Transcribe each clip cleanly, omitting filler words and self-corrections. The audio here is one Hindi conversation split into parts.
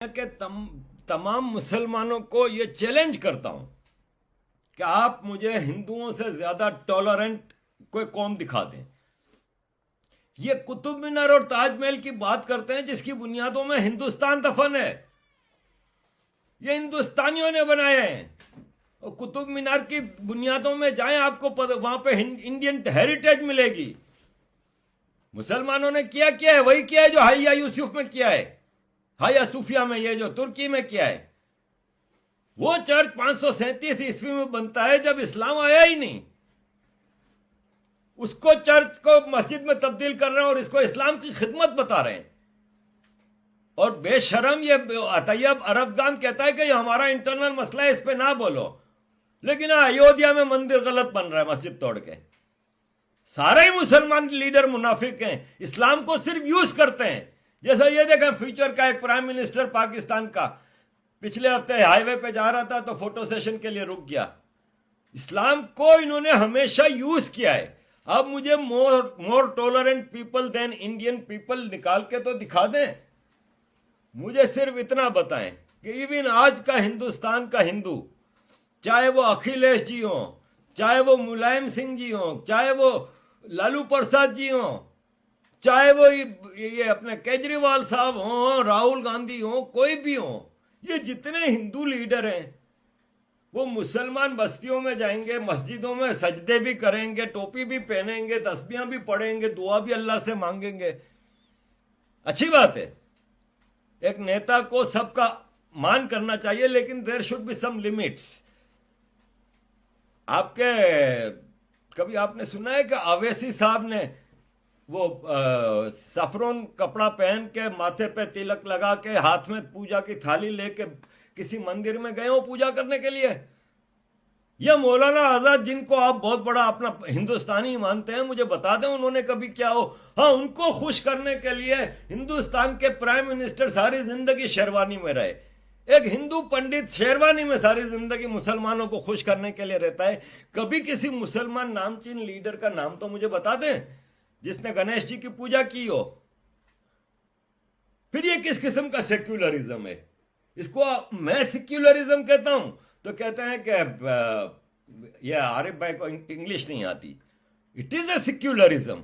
के तमाम मुसलमानों को ये चैलेंज करता हूं कि आप मुझे हिंदुओं से ज्यादा टॉलरेंट कोई कौम दिखा दें। ये कुतुब मीनार और ताजमहल की बात करते हैं जिसकी बुनियादों में हिंदुस्तान दफन है। ये हिंदुस्तानियों ने बनाए हैं। और कुतुब मीनार की बुनियादों में जाएं, आपको वहां पे इंडियन हेरिटेज मिलेगी। मुसलमानों ने किया है वही किया है जो हाइया यूसुफ में किया है, हाया सूफिया में, ये जो तुर्की में किया है। वो चर्च 537 ईस्वी में बनता है जब इस्लाम आया ही नहीं। उसको चर्च को मस्जिद में तब्दील कर रहे हैं और इसको इस्लाम की खिदमत बता रहे हैं। और बेशरम ये तैयब अरबगान कहता है कि ये हमारा इंटरनल मसला है, इस पे ना बोलो। लेकिन अयोध्या में मंदिर गलत बन रहा है मस्जिद तोड़ के। सारे ही मुसलमान लीडर मुनाफिक हैं, इस्लाम को सिर्फ यूज करते हैं। जैसा ये देखें, फ्यूचर का एक प्राइम मिनिस्टर पाकिस्तान का पिछले हफ्ते हाईवे पे जा रहा था तो फोटो सेशन के लिए रुक गया। इस्लाम को इन्होंने हमेशा यूज किया है। अब मुझे more tolerant people than Indian people निकाल के तो दिखा दें। मुझे सिर्फ इतना बताएं कि इवन आज का हिंदुस्तान का हिंदू, चाहे वो अखिलेश जी हो, चाहे वो मुलायम सिंह जी हो, चाहे वो लालू प्रसाद जी हो, चाहे वो ये अपने केजरीवाल साहब हो, राहुल गांधी हो, कोई भी हो, ये जितने हिंदू लीडर हैं वो मुसलमान बस्तियों में जाएंगे, मस्जिदों में सजदे भी करेंगे, टोपी भी पहनेंगे, तस्बीहां भी पढ़ेंगे, दुआ भी अल्लाह से मांगेंगे। अच्छी बात है, एक नेता को सबका मान करना चाहिए, लेकिन there should be some limits. आपके कभी आपने सुना है कि अवैसी साहब ने वो सफरोन कपड़ा पहन के, माथे पे तिलक लगा के, हाथ में पूजा की थाली लेके किसी मंदिर में गए हो पूजा करने के लिए? ये मौलाना आजाद, जिनको आप बहुत बड़ा अपना हिंदुस्तानी मानते हैं, मुझे बता दें उन्होंने कभी क्या हो? हाँ, उनको खुश करने के लिए हिंदुस्तान के प्राइम मिनिस्टर सारी जिंदगी शेरवानी में रहे। एक हिंदू पंडित शेरवानी में सारी जिंदगी मुसलमानों को खुश करने के लिए रहता है। कभी किसी मुसलमान नामचीन लीडर का नाम तो मुझे बता दें जिसने गणेश जी की पूजा की हो। फिर ये किस किस्म का सेक्युलरिज्म है? इसको मैं सेक्युलरिज्म कहता हूं तो कहते हैं कि ये आरिफ भाई को इंग्लिश नहीं आती। It is a secularism.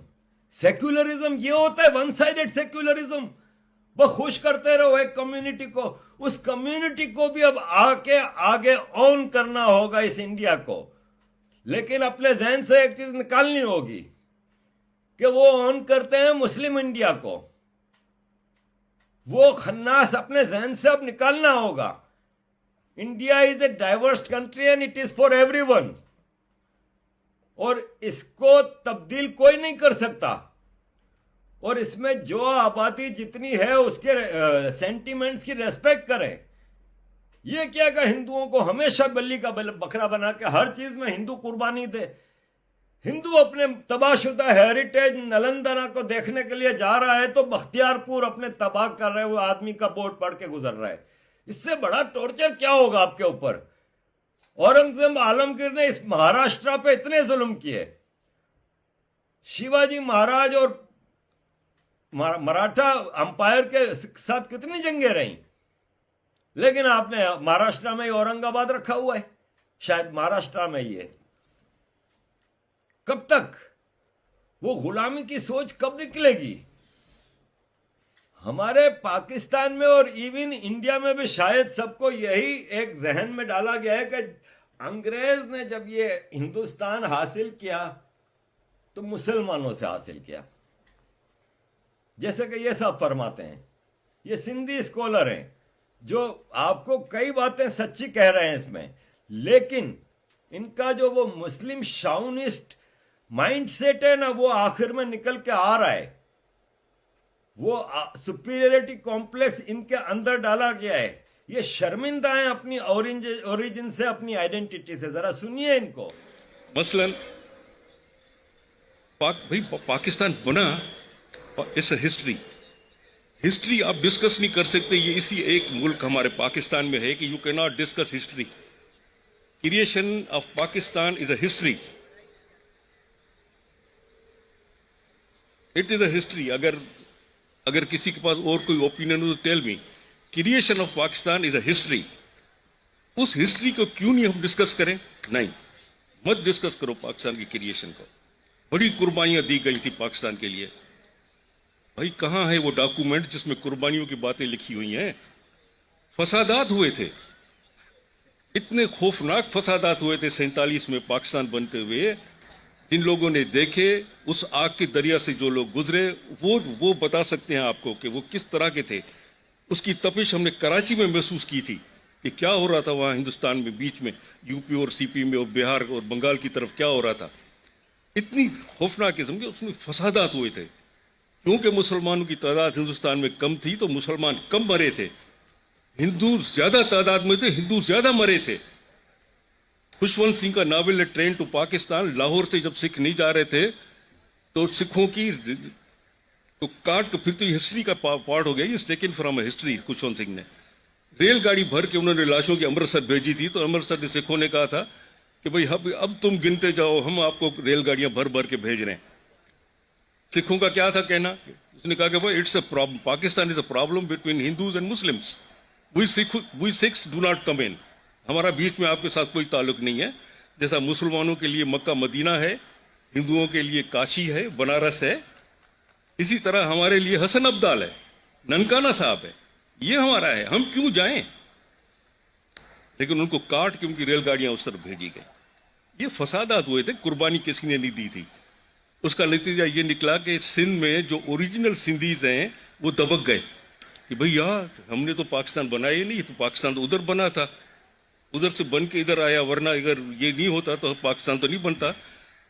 Secularism ये होता है वन साइडेड सेक्युलरिज्म। वो खुश करते रहो एक कम्युनिटी को, उस कम्युनिटी को भी अब आगे ऑन करना होगा इस इंडिया को। लेकिन अपने जहन से एक चीज निकालनी होगी कि वो ऑन करते हैं मुस्लिम इंडिया को। वो खन्नास अपने जहन से अब निकालना होगा। India is a diverse country and it is for everyone, और इसको तब्दील कोई नहीं कर सकता। और इसमें जो आबादी जितनी है उसके सेंटिमेंट्स की रेस्पेक्ट करें। ये क्या कि हिंदुओं को हमेशा बल्ली का बकरा बना के हर चीज में हिंदू कुर्बानी दे। हिंदू अपने तबाहशुदा हेरिटेज नालंदा को देखने के लिए जा रहा है तो बख्तियारपुर अपने तबाह कर रहे हुए आदमी का बोर्ड पढ़ के गुजर रहा है। इससे बड़ा टॉर्चर क्या होगा आपके ऊपर? औरंगजेब आलमगीर ने इस महाराष्ट्र पे इतने जुल्म किए। शिवाजी महाराज और मराठा अंपायर के साथ कितनी जंगें रही, लेकिन आपने महाराष्ट्र में औरंगाबाद रखा हुआ है। शायद महाराष्ट्र में ही है। कब तक वो गुलामी की सोच कब निकलेगी? हमारे पाकिस्तान में और इवन इंडिया में भी शायद सबको यही एक जहन में डाला गया है कि अंग्रेज ने जब ये हिंदुस्तान हासिल किया तो मुसलमानों से हासिल किया। जैसे कि ये सब फरमाते हैं, ये सिंधी स्कॉलर हैं जो आपको कई बातें सच्ची कह रहे हैं इसमें, लेकिन इनका जो वो मुस्लिम शाउनिस्ट माइंडसेट है ना, वो आखिर में निकल के आ रहा है। वो सुपीरियरिटी कॉम्प्लेक्स इनके अंदर डाला गया है। ये शर्मिंदा है अपनी ओरिजिन से, अपनी आइडेंटिटी से। जरा सुनिए इनको। मसलन भाई पाकिस्तान बना, इट्स हिस्ट्री आप डिस्कस नहीं कर सकते। ये इसी एक मुल्क हमारे पाकिस्तान में है कि you can not discuss history. Creation of Pakistan is a history. It is a history. अगर किसी के पास और कोई ओपिनियन हो तो tell me. Creation of Pakistan is a history. उस हिस्ट्री को क्यों नहीं हम डिस्कस करें? नहीं, मत डिस्कस करो पाकिस्तान की क्रिएशन को। बड़ी कुर्बानियां दी गई थी पाकिस्तान के लिए। भाई कहां है वो डॉक्यूमेंट जिसमें कुर्बानियों की बातें लिखी हुई हैं? फसादात हुए थे, इतने खौफनाक फसादात हुए थे 47 में पाकिस्तान बनते हुए। जिन लोगों ने देखे, उस आग के दरिया से जो लोग गुजरे, वो बता सकते हैं आपको कि वो किस तरह के थे। उसकी तपिश हमने कराची में महसूस की थी कि क्या हो रहा था वहां हिंदुस्तान में, बीच में यूपी और सीपी में और बिहार और बंगाल की तरफ क्या हो रहा था। इतनी खौफनाक किस्म के उसमें फसादात हुए थे। क्योंकि मुसलमानों की तादाद हिंदुस्तान में कम थी तो मुसलमान कम मरे थे, हिंदू ज्यादा तादाद में थे, हिंदू ज्यादा मरे थे। खुशवंत सिंह का नावल है ट्रेन टू पाकिस्तान, लाहौर से जब सिख नहीं जा रहे थे तो सिखों की तो काट के फिर तो हिस्ट्री का पार्ट हो गया, ये taken from history. Khushwant Singh ने रेलगाड़ी भर के उन्होंने लाशों की अमृतसर भेजी थी, तो अमृतसर के सिखों ने कहा था कि भाई अब तुम गिनते जाओ, हम आपको रेलगाड़ियां भर भर के भेज रहे हैं। सिखों का क्या था कहना? उसने कहा कि भाई it's a problem, Pakistan is a problem between Hindus and Muslims, we six do not come in. हमारा बीच में आपके साथ कोई ताल्लुक नहीं है। जैसा मुसलमानों के लिए मक्का मदीना है, हिंदुओं के लिए काशी है, बनारस है, इसी तरह हमारे लिए हसन अब्दाल है, ननकाना साहब है, ये हमारा है, हम क्यों जाएं? लेकिन उनको काट के उनकी रेलगाड़ियां उस तरफ भेजी गई। ये फसादात हुए थे, कुर्बानी किसी ने नहीं दी थी। उसका नतीजा ये निकला कि सिंध में जो ओरिजिनल सिंधीज हैं वो दबक गए कि भाई यार हमने तो पाकिस्तान बनाया ही नहीं, तो पाकिस्तान तो उधर बना था, उधर से बन के इधर आया, वरना अगर ये नहीं होता तो पाकिस्तान तो नहीं बनता।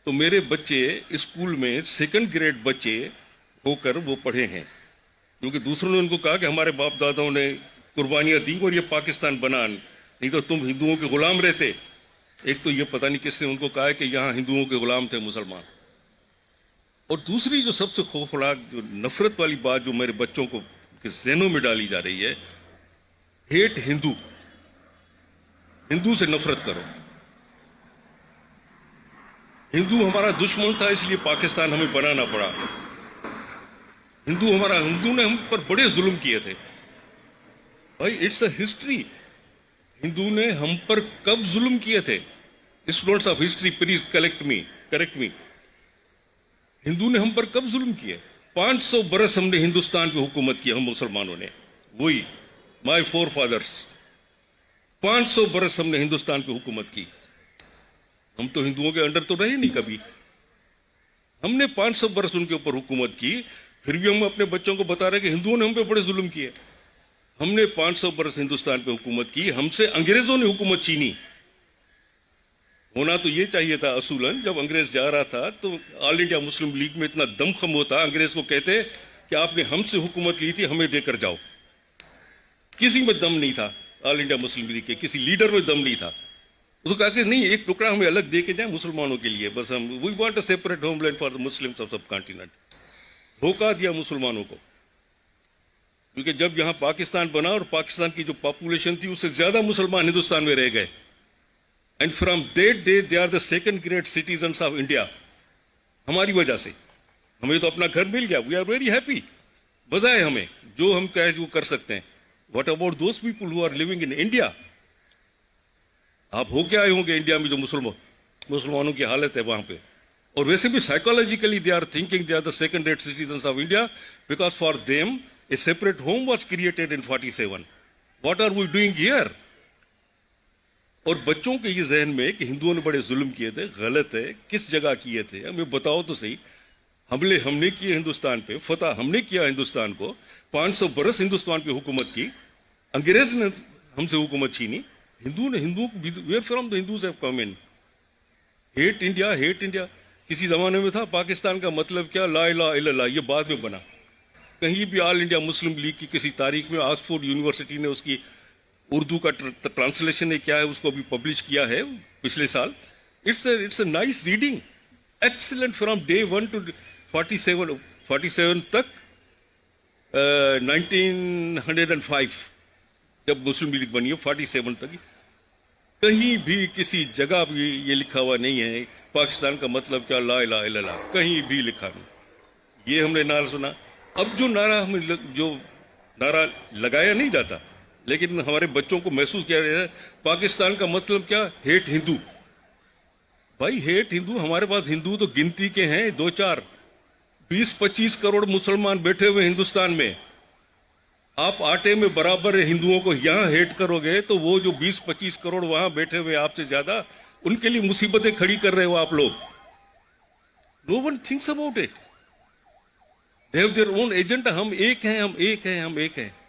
तो मेरे बच्चे स्कूल में 2nd ग्रेड बच्चे होकर वो पढ़े हैं, क्योंकि दूसरों ने उनको कहा कि हमारे बाप दादाओं ने कुर्बानियां दी और ये पाकिस्तान बना, नहीं तो तुम हिंदुओं के गुलाम रहते। एक तो ये पता नहीं किसने उनको कहा है कि यहाँ हिंदुओं के गुलाम थे मुसलमान। और दूसरी जो सबसे खौफनाक जो नफरत वाली बात जो मेरे बच्चों को के ज़हनों में डाली जा रही है, हेट हिंदू, हिंदू से नफरत करो। हिंदू हमारा दुश्मन था इसलिए पाकिस्तान हमें बनाना पड़ा। हिंदू ने हम पर बड़े जुल्म किए थे। भाई इट्स अ हिस्ट्री। हिंदू ने हम पर कब जुल्म किए थे? Students of history please correct मी। हिंदू ने हम पर कब जुल्म किए? 500 बरस हमने हिंदुस्तान पे हुकूमत की, हम मुसलमानों ने, वही माय फोर फादर्स, 500 बरस हमने हिंदुस्तान पे हुकूमत की। हम तो हिंदुओं के अंडर तो रहे नहीं कभी। हमने 500 बरस उनके ऊपर हुकूमत की, फिर भी हम अपने बच्चों को बता रहे कि हिंदुओं ने हम पे बड़े जुल्म किए। हमने 500 बरस हिंदुस्तान पे हुकूमत की, हमसे अंग्रेजों ने हुकूमत छीनी। होना तो ये चाहिए था असूलन, जब अंग्रेज जा रहा था तो ऑल इंडिया मुस्लिम लीग में इतना दमखम होता, अंग्रेज को कहते कि आपने हमसे हुकूमत ली थी, हमें देकर जाओ। किसी में दम नहीं था, ऑल इंडिया मुस्लिम लीग के किसी लीडर में दम नहीं था। उसको कहा कि नहीं, एक टुकड़ा हमें अलग दे के जाए मुसलमानों के लिए, बस हम we want a separate homeland for the Muslims of subcontinent. धोखा दिया मुसलमानों को, क्योंकि जब यहां पाकिस्तान बना और पाकिस्तान की जो पॉपुलेशन थी उससे ज्यादा मुसलमान हिंदुस्तान में रह गए, and from that day they are the 2nd grade citizens of India. हमारी वजह से हमें तो अपना घर मिल गया, वी आर वेरी हैप्पी, बजाय हमें जो हम कहे वो कर सकते हैं। What about those people who are living in India? आप हो क्या आए होंगे इंडिया में जो मुसलमानों की हालत है वहां पे। और वैसे भी psychologically they are thinking they are the 2nd rate citizens of India, because for them a separate home was created in 47। What are we doing here? और बच्चों के ये जहन में कि हिंदुओं ने बड़े जुल्म किए थे, गलत है। किस जगह किए थे हमें बताओ तो सही। हमले हमने किए हिंदुस्तान पे, फतह हमने किया हिंदुस्तान को, 500 बरस हिंदुस्तान पे हुकूमत की, अंग्रेज ने हमसे हुकूमत छीनी। हिंदुओं को where from the Hindus have come in. Hate India, hate India. किसी जमाने में था पाकिस्तान का मतलब क्या, ला इलाहा इल्लल्लाह, ये बाद में बना। कहीं भी ऑल इंडिया मुस्लिम लीग की किसी तारीख में ऑक्सफोर्ड यूनिवर्सिटी ने उसकी उर्दू का ट्रांसलेशन है क्या है, उसको भी पब्लिश किया है पिछले साल। It's a nice reading, excellent from day 1 to 47 तक। 1905 जब मुस्लिम लीग बनी है, 47 तक कहीं भी किसी जगह भी ये लिखा हुआ नहीं है पाकिस्तान का मतलब क्या, ला इलाहा इल्लल्लाह, कहीं भी लिखा नहीं। ये हमने नारा सुना। अब जो नारा लगाया नहीं जाता, लेकिन हमारे बच्चों को महसूस किया गया है पाकिस्तान का मतलब क्या, हेट हिंदू। भाई हेट हिंदू, हमारे पास हिंदू तो गिनती के हैं, 2-4 20-25 करोड़ मुसलमान बैठे हुए हिंदुस्तान में। आप आटे में बराबर हिंदुओं को यहां हेट करोगे तो वो जो 20-25 करोड़ वहां बैठे हुए आपसे ज्यादा, उनके लिए मुसीबतें खड़ी कर रहे हो आप लोग। No one thinks about it. They have their own agenda. हम एक हैं, हम एक हैं, हम एक हैं।